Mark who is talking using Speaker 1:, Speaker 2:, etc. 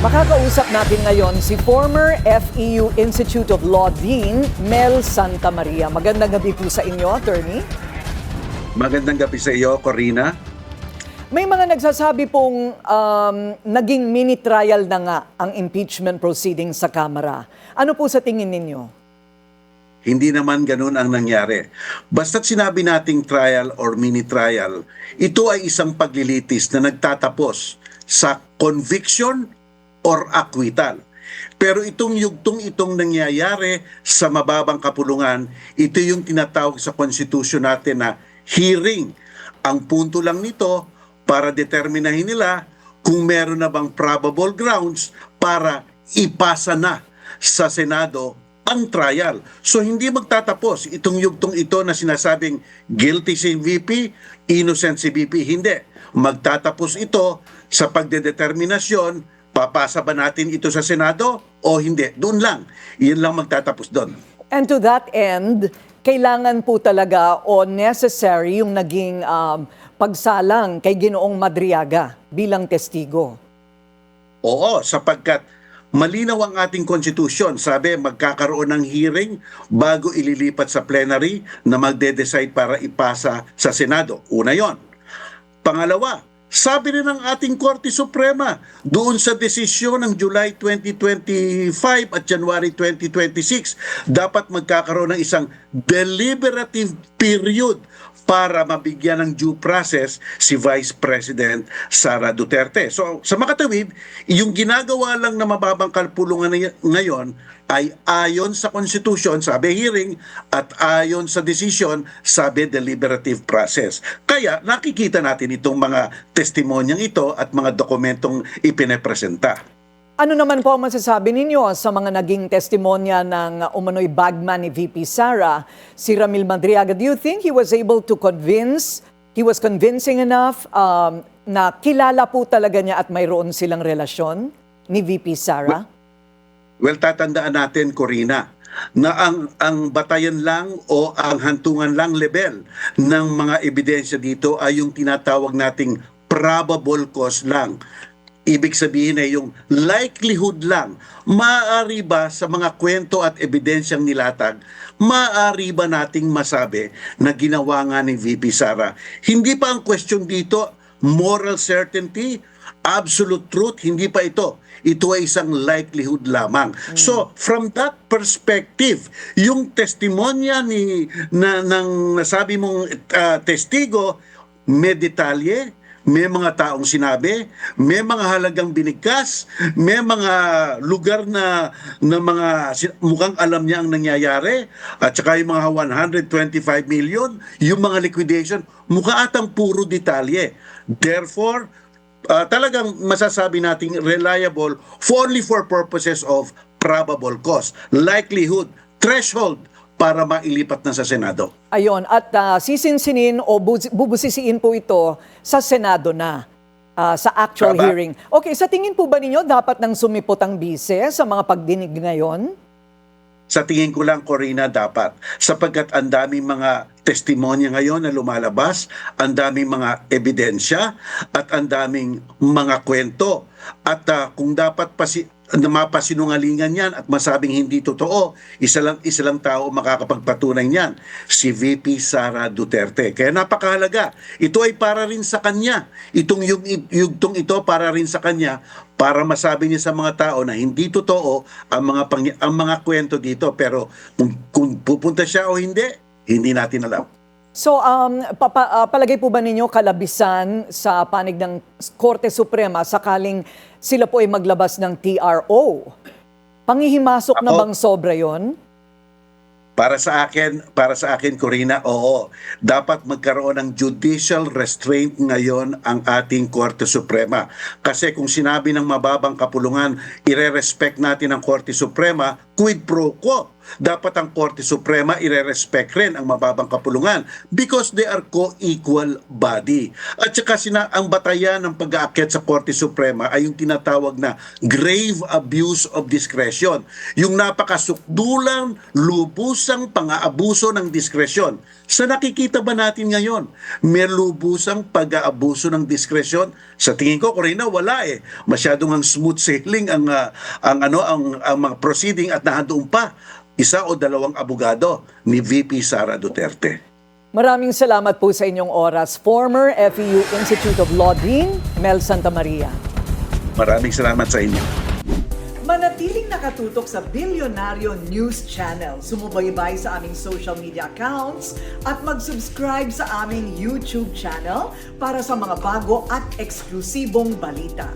Speaker 1: Makakausap natin ngayon si former FEU Institute of Law Dean Mel Santamaria. Magandang gabi po sa inyo, attorney.
Speaker 2: Magandang gabi sa iyo, Corina.
Speaker 1: May mga nagsasabi pong naging mini trial na nga ang impeachment proceedings sa Kamara. Ano po sa tingin ninyo?
Speaker 2: Hindi naman ganun ang nangyari. Basta't sinabi nating trial or mini trial, ito ay isang paglilitis na nagtatapos sa conviction or acquittal. Pero itong yugtong itong nangyayari sa mababang kapulungan, ito yung tinatawag sa konstitusyon natin na hearing. Ang punto lang nito para determinahin nila kung meron na bang probable grounds para ipasa na sa Senado ang trial. So hindi magtatapos itong yugtong ito na sinasabing guilty si VP, innocent si VP. Hindi. Magtatapos ito sa pagdedeterminasyon, papasa ba natin ito sa Senado o hindi. Doon lang. Iyan lang magtatapos doon.
Speaker 1: And to that end, kailangan po talaga o necessary yung naging pagsalang kay Ginoong Madriaga bilang testigo.
Speaker 2: Oo, sapagkat malinaw ang ating konstitusyon. Sabi, magkakaroon ng hearing bago ililipat sa plenary na magde-decide para ipasa sa Senado. Una yon. Pangalawa, sabi rin ng ating Korte Suprema doon sa desisyon ng July 2025 at January 2026, dapat magkakaroon ng isang deliberative period para mabigyan ng due process si Vice President Sara Duterte. So sa makatawid, yung ginagawa lang na mababang kalpulungan ngayon ay ayon sa Constitution, sabi hearing, at ayon sa decision, sabi deliberative process. Kaya nakikita natin itong mga testimonyang ito at mga dokumentong ipinepresenta.
Speaker 1: Ano naman po ang masasabi ninyo sa mga naging testimonya ng umano'y bagman ni VP Sara, si Ramil Madriaga? Do you think he was able to convince, he was convincing enough na kilala po talaga niya at mayroon silang relasyon ni VP Sara?
Speaker 2: Well, tatandaan natin, Corina, na ang batayan lang o ang hantungan lang level ng mga ebidensya dito ay yung tinatawag nating probable cause lang. Ibig sabihin ay yung likelihood lang. Maaari ba sa mga kwento at ebidensyang nilatag, maaari ba nating masabi na ginawa nga ni VP Sara? Hindi pa ang question dito, moral certainty, absolute truth, hindi pa ito. Ito ay isang likelihood lamang. So, from that perspective, yung testimonya ng nasabi mong testigo, may detalye, may mga taong sinabi, may mga halagang binigkas, may mga lugar na mga mukhang alam niya ang nangyayari, at saka yung mga 125 million, yung mga liquidation, mukha atang puro detalye. Therefore, talagang masasabi nating reliable only for purposes of probable cause, likelihood, threshold, para mailipat na sa Senado.
Speaker 1: Ayon, at sisinsinin o bubusisiin po ito sa Senado na, sa actual hearing. Okay, sa tingin po ba ninyo dapat nang sumipot ang bise sa mga pagdinig ngayon?
Speaker 2: Sa tingin ko lang, Corina, dapat. Sapagkat ang daming mga testimonya ngayon na lumalabas, ang daming mga ebidensya, at ang daming mga kwento. At kung dapat na mapasinungalingan yan at masabing hindi totoo, isa lang tao makakapagpatunay niyan, si VP Sara Duterte. Kaya napakahalaga. Ito ay para rin sa kanya. Itong yugtong ito para rin sa kanya, para masabi niya sa mga tao na hindi totoo ang mga kwento dito. Pero kung pupunta siya o hindi natin alam.
Speaker 1: So, palagay po ba ninyo kalabisan sa panig ng Korte Suprema sakaling sila po ay maglabas ng TRO? Panghihimasok na bang sobra yon?
Speaker 2: Para sa akin, Corina, oo. Dapat magkaroon ng judicial restraint ngayon ang ating Korte Suprema. Kasi kung sinabi ng mababang kapulungan, ire-respect natin ang Korte Suprema, quid pro quo. dapat ang Korte Suprema ire-respect rin ang mababang kapulungan because they are co-equal body. At saka ang batayan ng pag-aakyat sa Korte Suprema ay yung tinatawag na grave abuse of discretion. Yung napakasukdulang, lubusang pang-aabuso ng diskresyon. Sa nakikita ba natin ngayon, may lubusang pag-aabuso ng diskresyon? Sa tingin ko, Corina, wala eh. Masyadong ang smooth sailing ang mga proceeding at nahandoon pa isa o dalawang abogado ni VP Sara Duterte.
Speaker 1: Maraming salamat po sa inyong oras. Former FEU Institute of Law Dean, Mel Santamaria.
Speaker 2: Maraming salamat sa inyo.
Speaker 1: Manatiling nakatutok sa Bilyonaryo News Channel. Sumubaybay sa aming social media accounts at mag-subscribe sa aming YouTube channel para sa mga bago at eksklusibong balita.